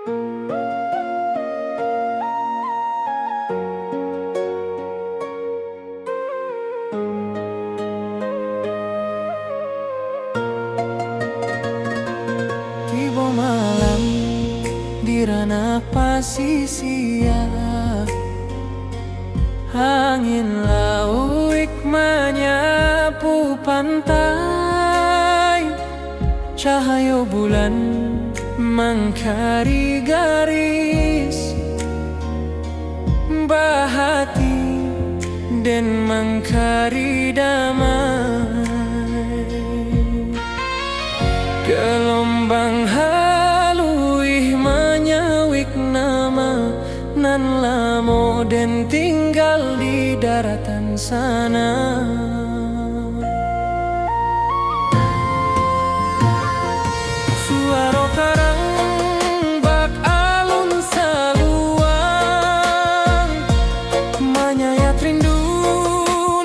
Tiba malam di ranah pasisia, angin lauik menyapu pantai, cahaya bulan mengkari garis bahati dan mengkari damai. Gelombang haluih menyawik nama nan lamo dan tinggal di daratan sana. Suara karang bak alun saluang menyayat rindu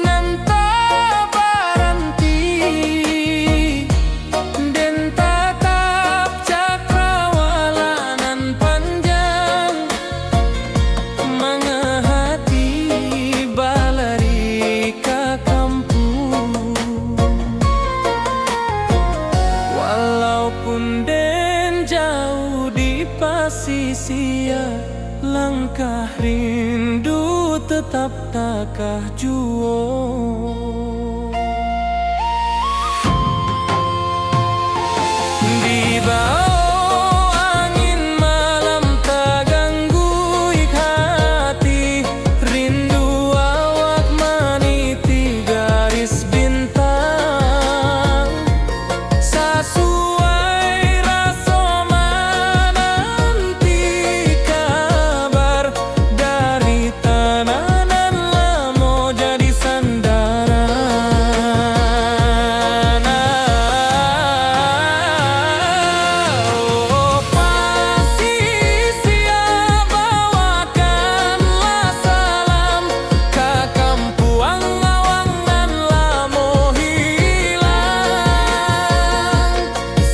nan tak berhenti, dan tatap cakrawala nan panjang mengehati balari ke kampung. Walaupun den jauh di pasisia, langkah rindu tetap takah juo. Di bawah angin malam tak ganggu hati, rindu awak meniti garis bintang. Sesuai rasa menanti kabar dari tanah nan lamo jadi sandaran. Oh, pasisia bawakanlah salam ke kampuang awang nan lamo hilang.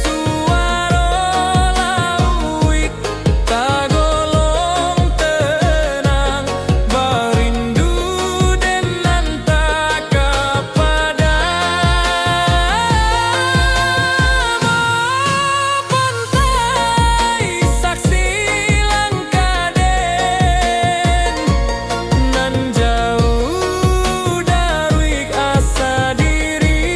Suara lauik tagolong tenang, berindu dan nantak pantai saksi langkah den nan jauh dari asa diri.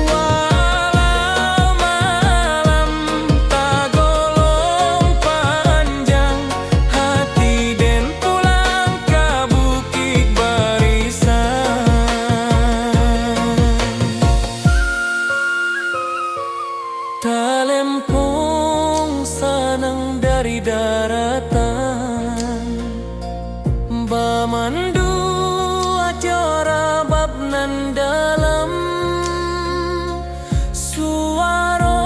Walau malam tagolong panjang, hati den pulang ke bukit barisan. Talempong sanang dari daratan, bamandu acara bab nan dalam. Suara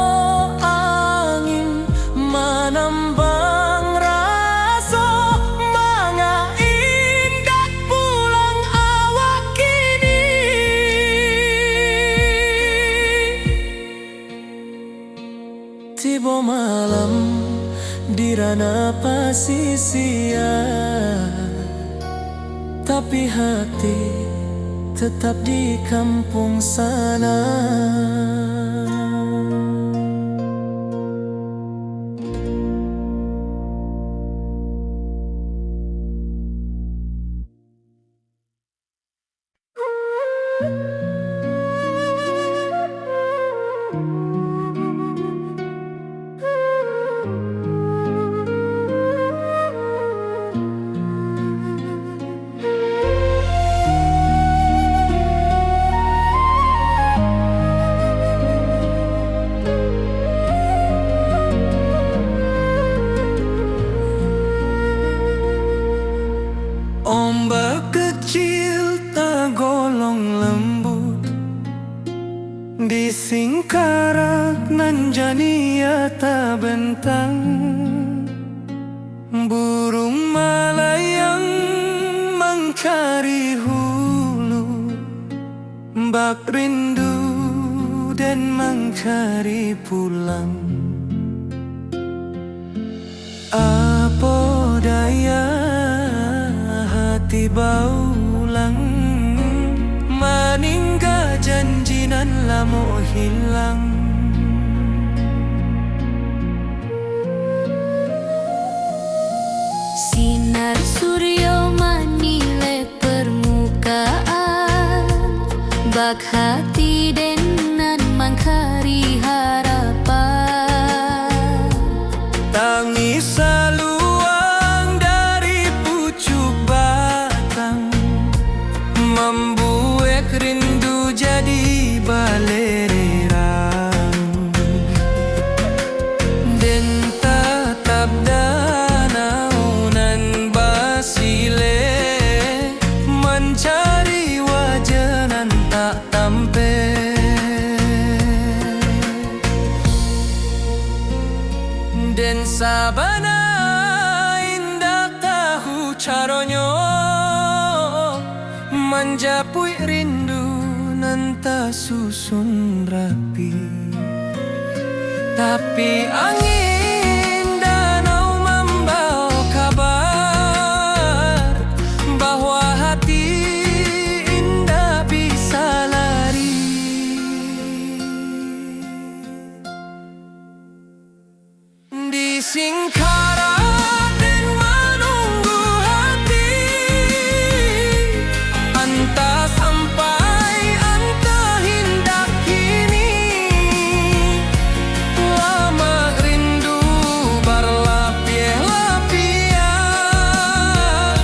angin menambang rasa manga indah pulang awak kini. Tiba malam di ranah pasisia, tapi hati tetap di kampung sana. Ombak kecil tagolong lembut di singkarak nan jania tak bentang. Burung melayang mengcari hulu, bak rindu dan mengcari pulang. Apa daya hati baulang meninggal janji nan lamo hilang. Sinar surya manilai permukaan, bak hati denan mangkari harapan. Tangis saluang dari pucuk batang, membuat rindu jadi balererang. Dan tatap danau nan basile, mencari wajah nan tak tampe. Dan sabana indah tahu caronyo, menjapui rindu nan tak susun rapi. Tapi angin danau membawa kabar bahwa hati indah bisa lari. Di Singkara dan menunggu hati, entah sampai entah hendak kini. Lama rindu berlapis-lapis,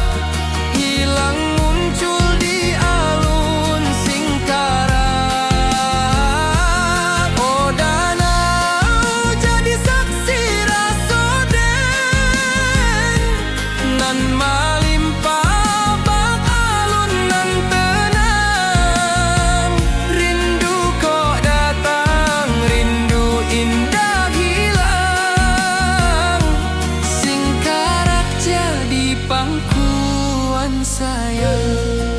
hilang muncul di alun Singkara. Oh danau jadi saksi nan malimpah bak alun nan tenang. Rindu kok datang, rindu indah hilang. Singkarak jadi pangkuan sayang,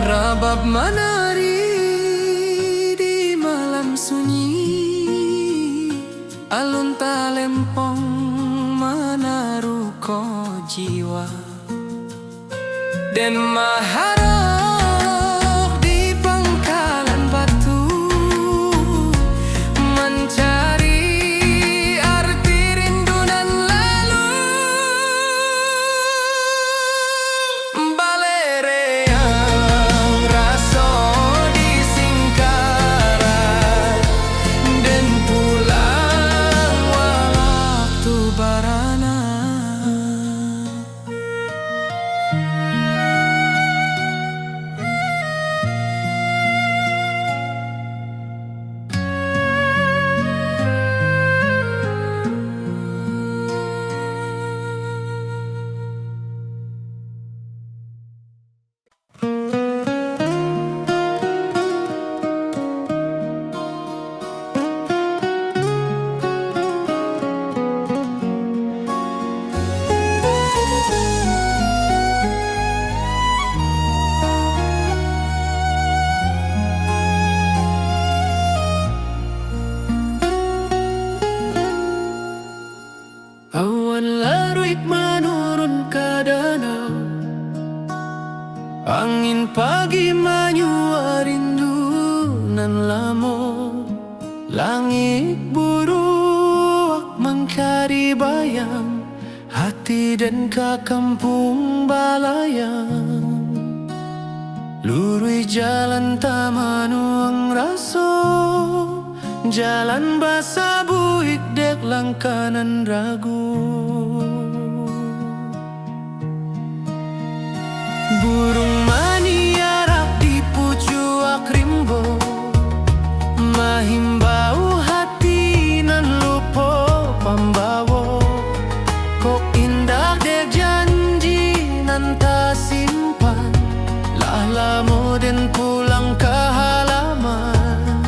rabab menari di malam sunyi. Alun talempong menaruh ko jiwa, dan maharok di pangkalan batu, mencari arti rindu nan lalu. Balereyang raso di Singkara, dan pulang waktu barana. Awan larut menurun ke danau, angin pagi menyua rindu nan lamo. Langit buruk mengkari bayang, hati dan ke kampung balayang. Lurui jalan tamanuang raso, jalan basah buik dek langkanan ragu. Burung maniarak di pucuak rimbo, mahimbau hati nan lupo pambawo. Kok indah dek janji nan tak simpan, lah lamo den pulang ke halaman.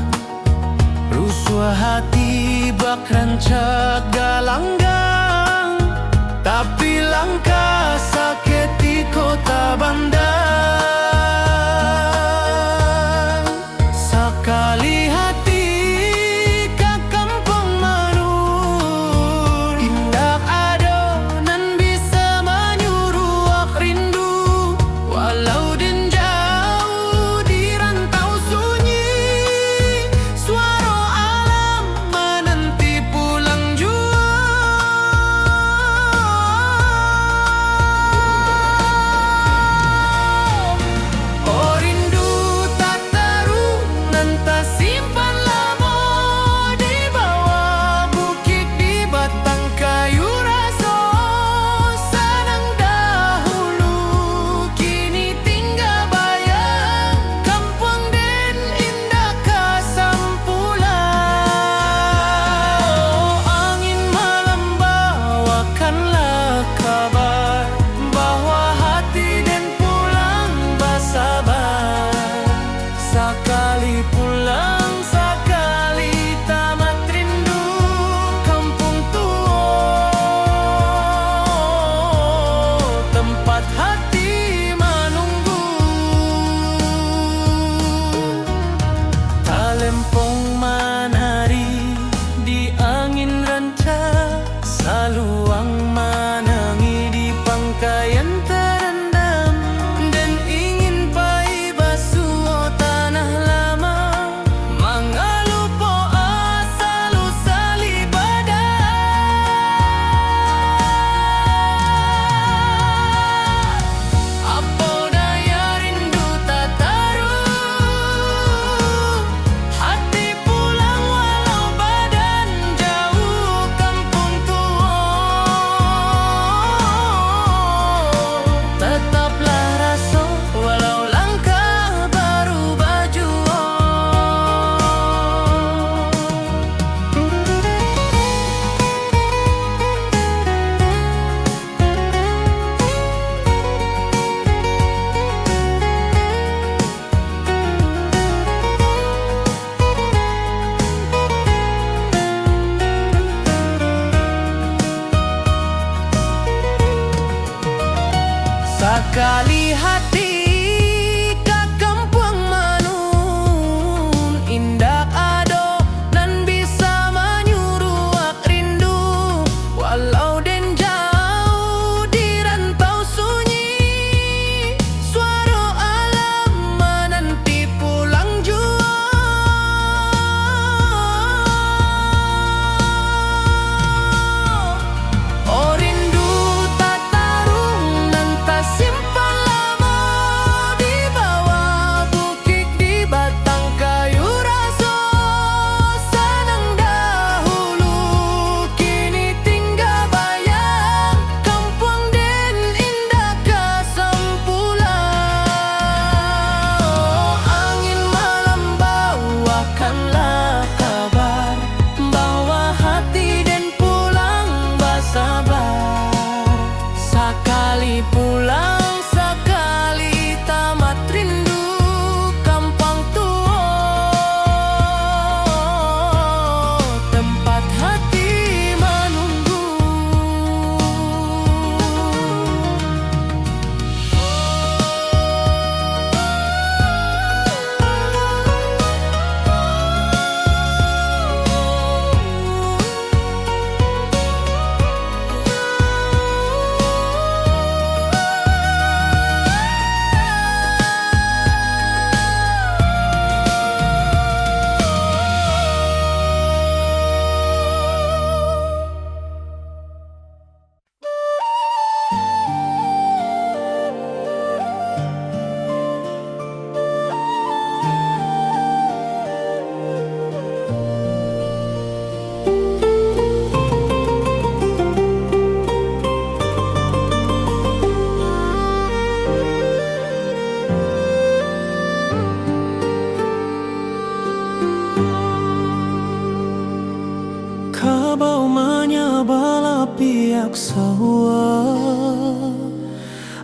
Rusua hati bak rancak galanggang, tapi langkah sakit di kota Bandar. Sekali hati ke kampung manur, indah biak sawa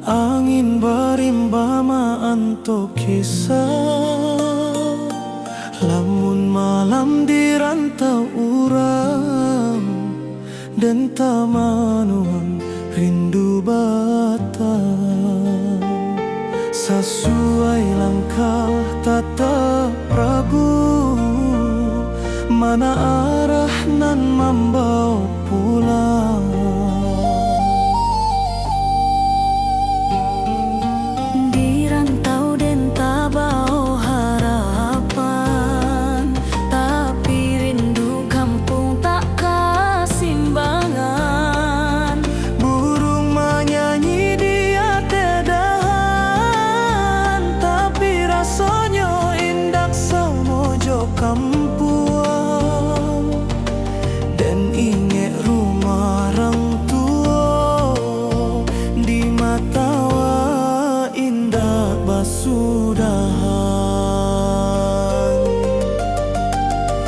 angin barimba maanto kisah lamun malam di rantau urang dan tamanuan rindu batang sesuai langkah tata Prabu mana arah nan membawa pulang Di rantau dan tabau harapan tapi rindu kampung tak kasimbangan burung menyanyi di atedahan tapi rasanya indak samojo kampuang dan inget rumah orang tua di matawa indah basudahan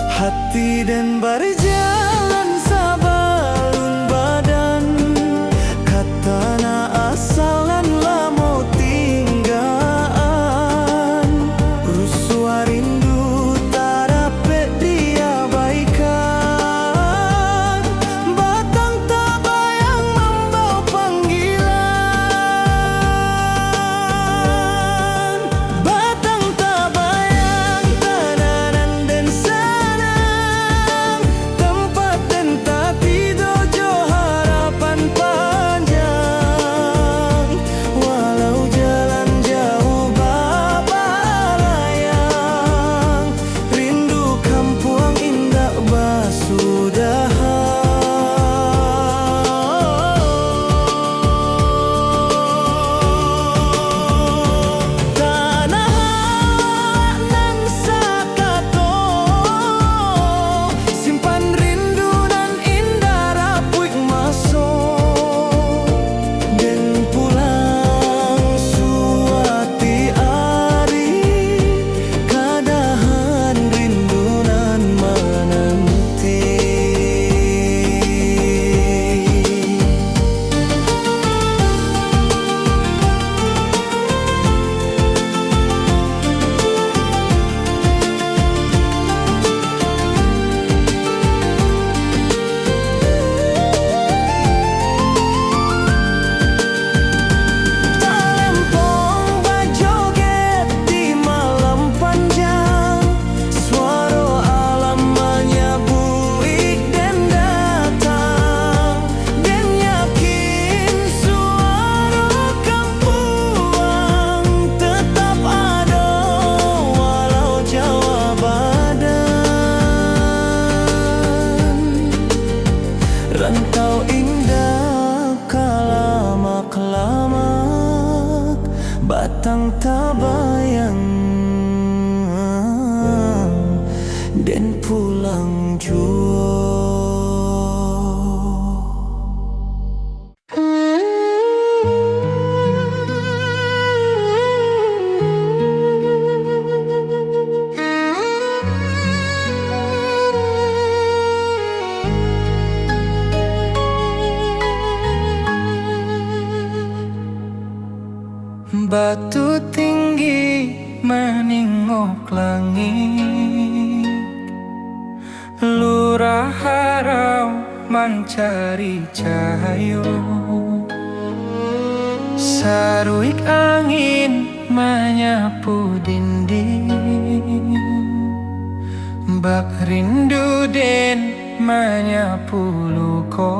hati dan berjalan sabalun badan katana asalan lamo tinggaan rusua rindu tak dapat diabaikan batang tak bayang membawa panggilan batang tak bayang tananan dan sanang tempat dan tak tidur jo harapan panjang walau jalan jauh babalayang rindu kampung indah basudahan tanah nan sakato simpan rindu nan indah rapuik masuk dan pulang suati ari kadahan rindu nan menanti Talempong bajoget di malam panjang suara alam menyebut dan datang dan yakin suara kampuang tetap ada walau jauh badan rantau indah kalamak-lamak batang tabayang dan pulang jua batu tinggi meningok langit lurah harau mencari cahayu saruik angin menyapu dinding bak rindu den menyapu luko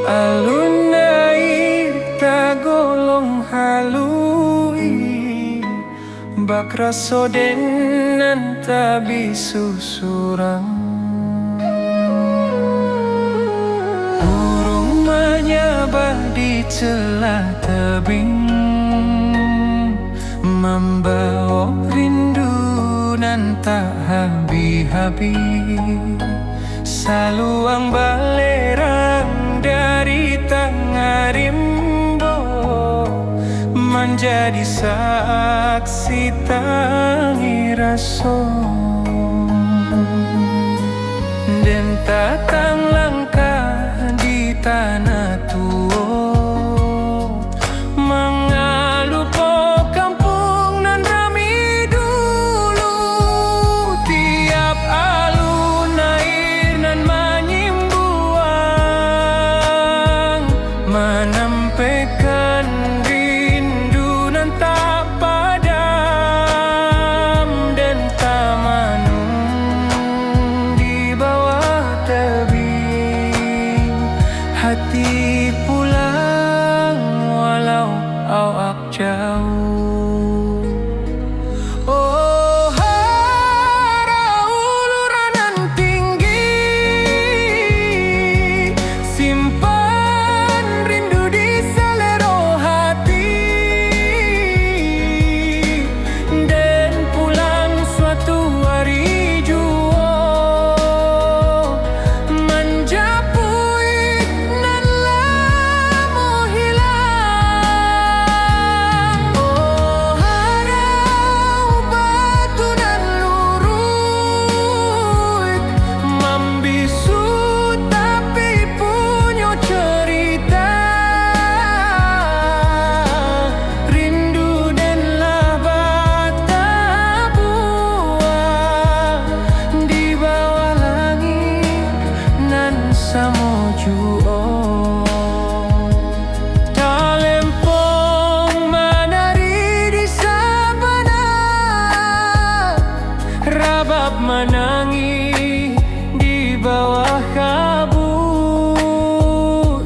alun air tagolong halui bak raso denan tabi susurang burung menyabah di celah tebing membawa rindu nan tak habi-habi saluang balerang dari tengah rimbo menjadi saksi tangi raso dan tatang langkah menangi di bawah kabut.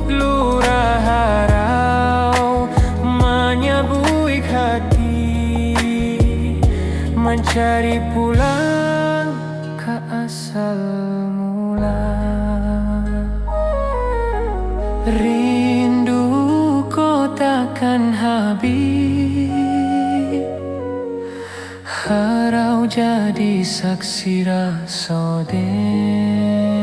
Lurah harau menyabuik hati, mencari pulang ke asal mula. Rindu kau takkan habis, harau jadi saksi rasa den.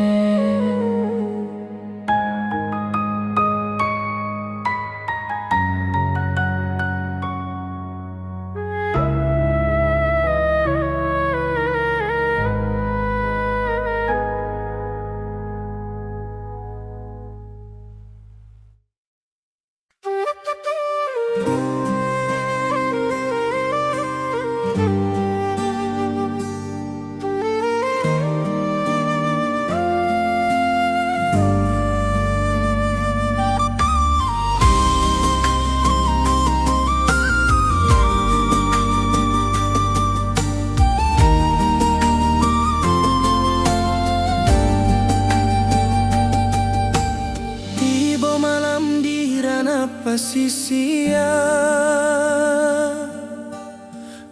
Pasisia,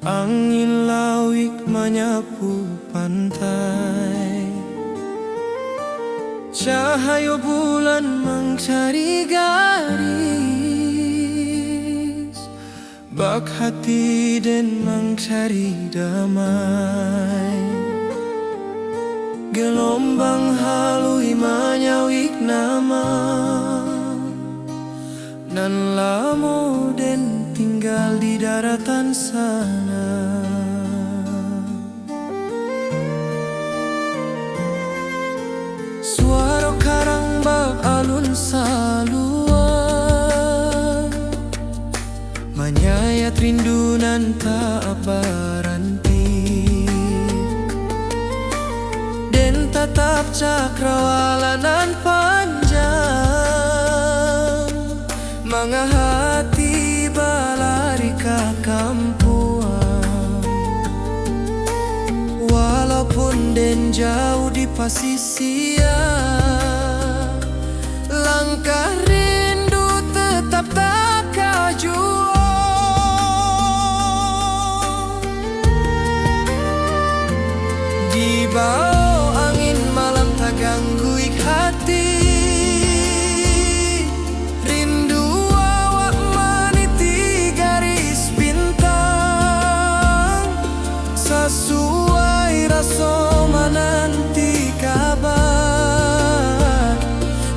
angin lawik menyapu pantai, cahaya bulan mencari garis, bak hati dan mencari damai. Gelombang halui menyawik nama, nan lamo den tinggal di daratan sana. Suara karang bak alun saluan, menyayat rindu nan tak berhenti, den tatap cakrawala nan panjang, manga hati balari ke kampuan. Walaupun den jauh di pasisia, langkah rindu tetap tak kajua. Di bawah angin malam tak gangguik hati, sesuai rasa menanti kabar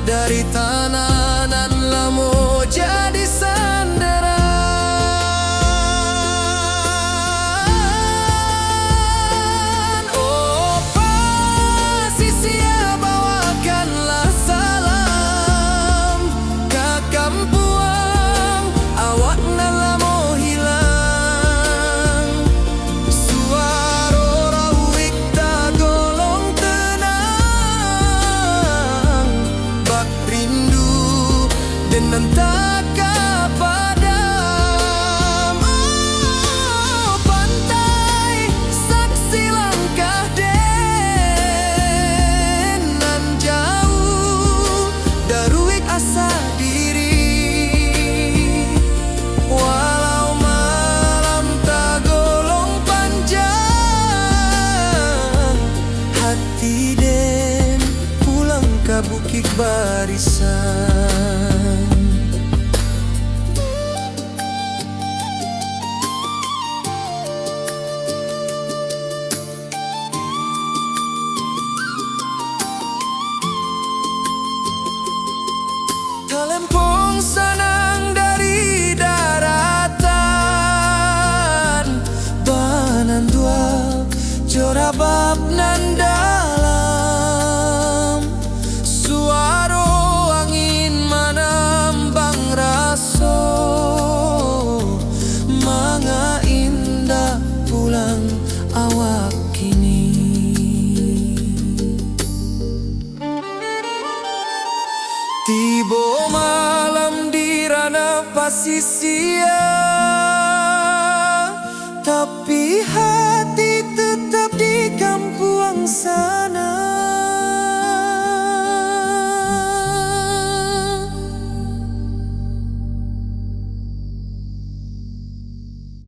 dari tanah nan lamo jadi sandaran. Oh pasisia, bawakanlah salam ke kampuang, awak nan lamo hilang. Dan tak padam. Oh pantai, saksi langkah den nan jauh daruik asa diri. Walau malam tak golong panjang, hati den pulang ke bukit barisan. Talempong sanang dari daratan, banan dua jorabab nan dalam. Suara angin menambang raso, manga indah pulang awak kini. Tiba malam di ranah pasisia, tapi